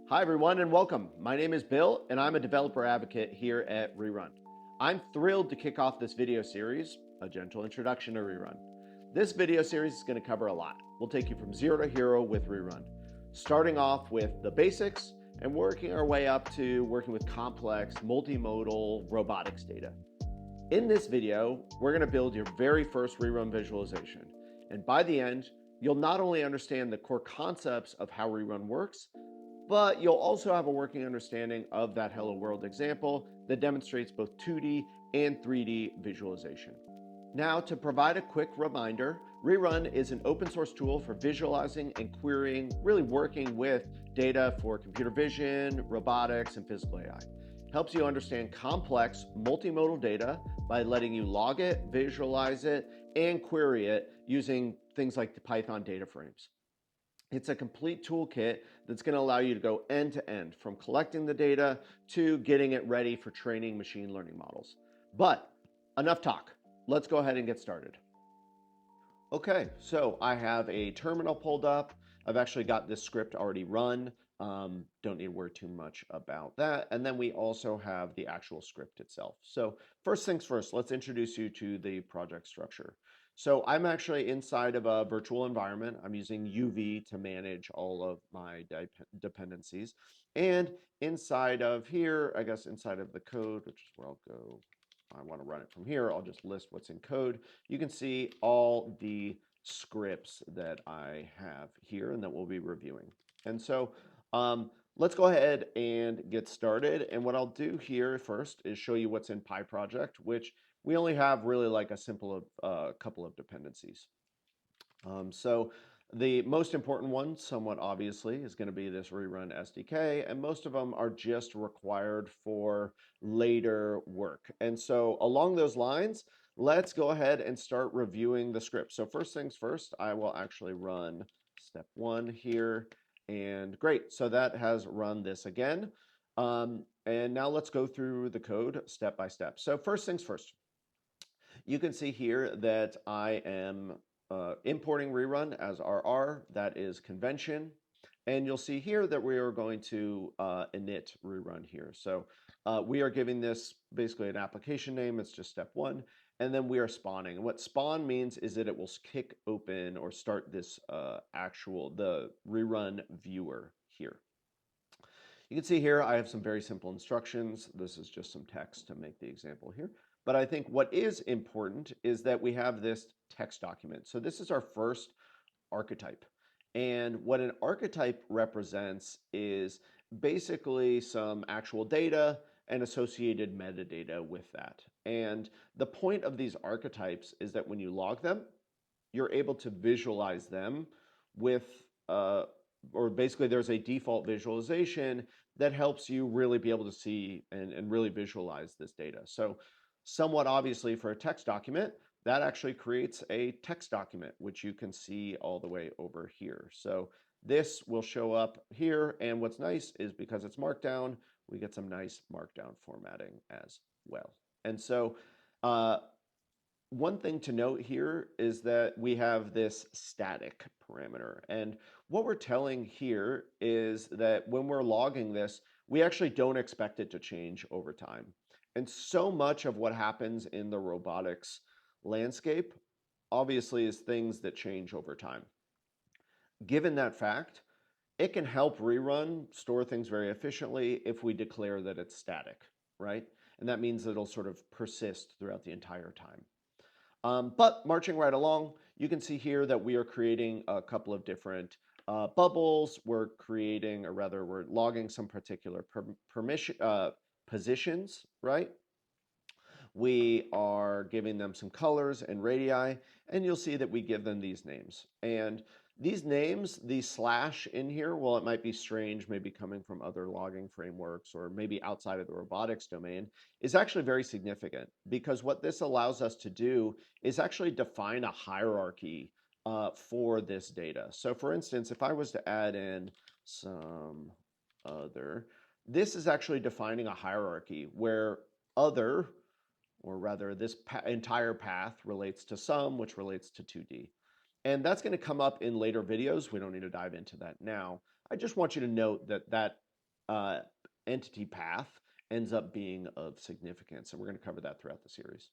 Hi everyone and welcome. My name is Bill and I'm a developer advocate here at Rerun. I'm thrilled to kick off this video series, a gentle introduction to Rerun. This video series is going to cover a lot. We'll take you from zero to hero with Rerun, starting off with the basics and working our way up to working with complex multimodal robotics data. In this video, we're going to build your very first Rerun visualization. And by the end, you'll not only understand the core concepts of how Rerun works, but you'll also have a working understanding of that Hello World example that demonstrates both 2D and 3D visualization. Now, to provide a quick reminder, Rerun is an open source tool for visualizing and querying, really working with data for computer vision, robotics, and physical AI. Helps you understand complex multimodal data by letting you log it, visualize it, and query it using things like the Python data frames. It's a complete toolkit that's going to allow you to go end to end, from collecting the data to getting it ready for training machine learning models. But enough talk. Let's go ahead and get started. Okay, so I have a terminal pulled up. I've actually got this script already run. Don't need to worry too much about that. And then we also have the actual script itself. So first things first, let's introduce you to the project structure. So I'm actually inside of a virtual environment. I'm using UV to manage all of my dependencies. And inside of here, I guess inside of the code, which is where I'll go, I want to run it from here. I'll just list what's in code. You can see all the scripts that I have here and that we'll be reviewing. And so let's go ahead and get started. And what I'll do here first is show you what's in PyProject, which we only have really like a simple couple of dependencies. So the most important one, somewhat obviously, is going to be this Rerun SDK, and most of them are just required for later work. And so along those lines, let's go ahead and start reviewing the script. So first things first, I will actually run step one here. And great, so that has run this again. And now let's go through the code step by step. So first things first, you can see here that I am importing Rerun as RR, that is convention. And you'll see here that we are going to init Rerun here. So we are giving this basically an application name, it's just step one. And then we are spawning. And what spawn means is that it will kick open or start this the Rerun viewer here. You can see here I have some very simple instructions. This is just some text to make the example here. But I think what is important is that we have this text document. So this is our first archetype. And what an archetype represents is basically some actual data and associated metadata with that. And the point of these archetypes is that when you log them, you're able to visualize them with, or basically there's a default visualization that helps you really be able to see and really visualize this data. So somewhat obviously for a text document, that actually creates a text document, which you can see all the way over here. So this will show up here. And what's nice is because it's Markdown, we get some nice Markdown formatting as well. And so one thing to note here is that we have this static parameter. And what we're telling here is that when we're logging this, we actually don't expect it to change over time. And so much of what happens in the robotics landscape obviously is things that change over time. Given that fact, it can help Rerun store things very efficiently if we declare that it's static, right? And that means that it'll sort of persist throughout the entire time. But marching right along, you can see here that we are creating a couple of different bubbles. We're creating, or rather, we're logging some particular positions, right? We are giving them some colors and radii, and you'll see that we give them these names. And these names, the slash in here, well, it might be strange, maybe coming from other logging frameworks or maybe outside of the robotics domain, is actually very significant because what this allows us to do is actually define a hierarchy for this data. So for instance, if I was to add in some other, this is actually defining a hierarchy where other, or rather this entire path relates to some, which relates to 2D. And that's going to come up in later videos. We don't need to dive into that now. I just want you to note that that entity path ends up being of significance. And we're going to cover that throughout the series.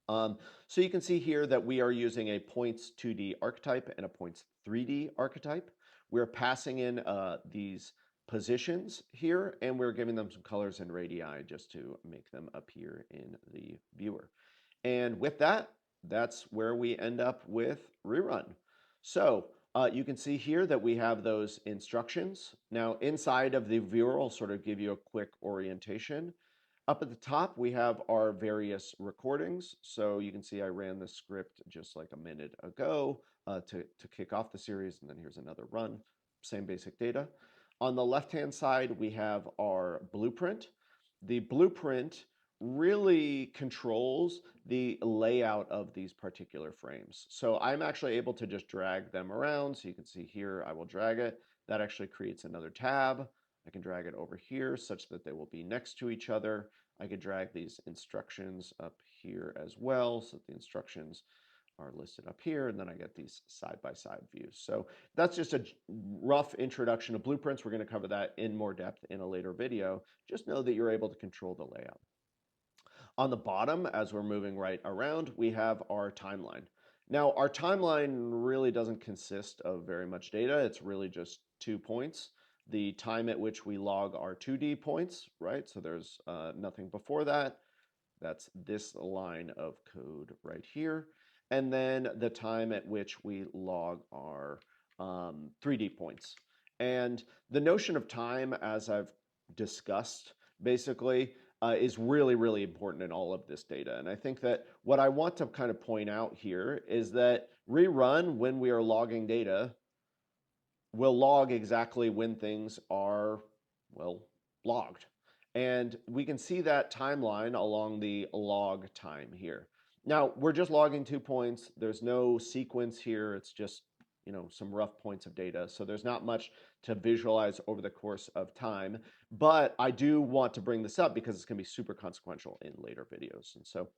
So you can see here that we are using a Points2D archetype and a Points3D archetype. We're passing in these positions here, and we're giving them some colors and radii just to make them appear in the viewer. And with that, that's where we end up with Rerun. So you can see here that we have those instructions. Now inside of the viewer, I'll sort of give you a quick orientation. Up at the top, we have our various recordings. So you can see I ran the script just like a minute ago to kick off the series, and then here's another run, same basic data. On the left-hand side, we have our blueprint. The blueprint really controls the layout of these particular frames. So I'm actually able to just drag them around. So you can see here, I will drag it. That actually creates another tab. I can drag it over here such that they will be next to each other. I could drag these instructions up here as well, so that the instructions are listed up here, and then I get these side-by-side views. So that's just a rough introduction of blueprints. We're going to cover that in more depth in a later video. Just know that you're able to control the layout. On the bottom, as we're moving right around, we have our timeline. Now, our timeline really doesn't consist of very much data. It's really just 2 points. The time at which we log our 2D points, right? So there's nothing before that. That's this line of code right here. And then the time at which we log our 3D points. And the notion of time, as I've discussed, basically, is really, really important in all of this data. And I think that what I want to kind of point out here is that Rerun, when we are logging data, will log exactly when things are, well, logged. And we can see that timeline along the log time here. Now, we're just logging 2 points. There's no sequence here. It's just, you know, some rough points of data. So there's not much to visualize over the course of time. But I do want to bring this up because it's going to be super consequential in later videos. And so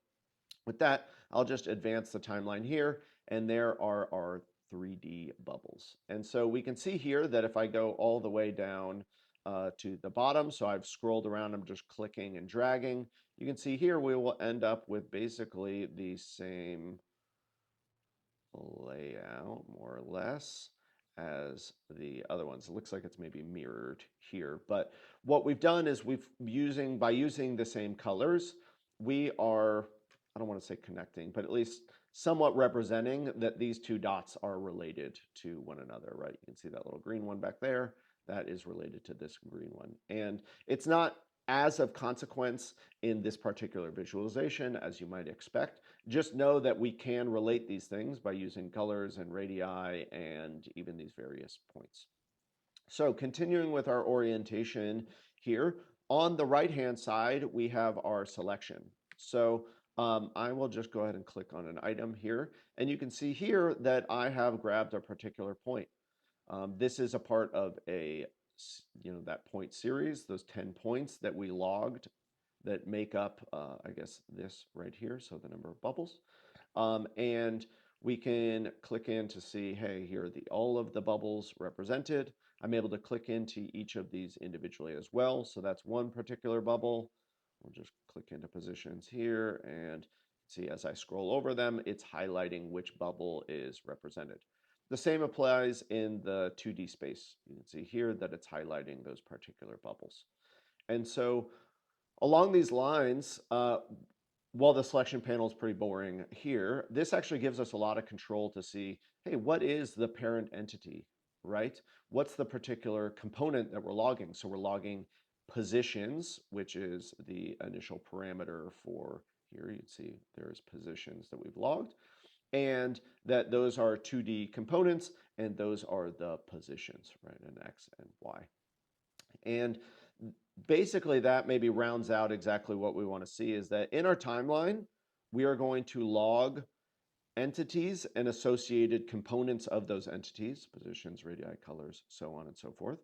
with that, I'll just advance the timeline here. And there are our 3D bubbles. And so we can see here that if I go all the way down to the bottom, so I've scrolled around, I'm just clicking and dragging, you can see here we will end up with basically the same layout, more or less, as the other ones. It looks like it's maybe mirrored here. But what we've done is by using the same colors, we are, I don't want to say connecting, but at least somewhat representing that these 2 dots are related to one another, right? You can see that little green one back there. That is related to this green one. And it's not as of consequence in this particular visualization as you might expect. Just know that we can relate these things by using colors and radii and even these various points. So continuing with our orientation here, on the right-hand side, we have our selection. So I will just go ahead and click on an item here, and you can see here that I have grabbed a particular point. This is a part of a, that point series, those 10 points that we logged that make up, I guess, this right here, so the number of bubbles. And we can click in to see, hey, here are all of the bubbles represented. I'm able to click into each of these individually as well. So that's one particular bubble. We'll just click into positions here and see as I scroll over them, it's highlighting which bubble is represented. The same applies in the 2D space. You can see here that it's highlighting those particular bubbles. And so along these lines, while the selection panel is pretty boring here, this actually gives us a lot of control to see, hey, what is the parent entity, right? What's the particular component that we're logging? So we're logging positions, which is the initial parameter for here. You'd see there's positions that we've logged, and that those are 2D components, and those are the positions, right, an X and Y. And basically that maybe rounds out exactly what we want to see, is that in our timeline, we are going to log entities and associated components of those entities, positions, radii, colors, so on and so forth.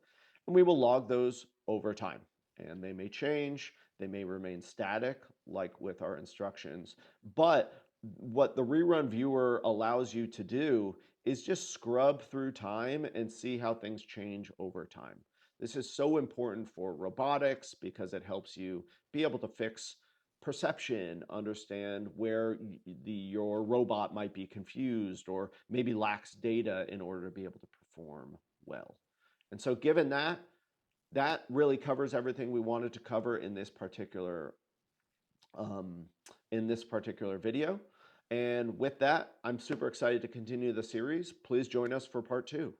And we will log those over time. And they may change, they may remain static, like with our instructions. But what the Rerun viewer allows you to do is just scrub through time and see how things change over time. This is so important for robotics because it helps you be able to fix perception, understand where your robot might be confused or maybe lacks data in order to be able to perform well. And so given that, that really covers everything we wanted to cover in this particular video. And with that, I'm super excited to continue the series. Please join us for part 2.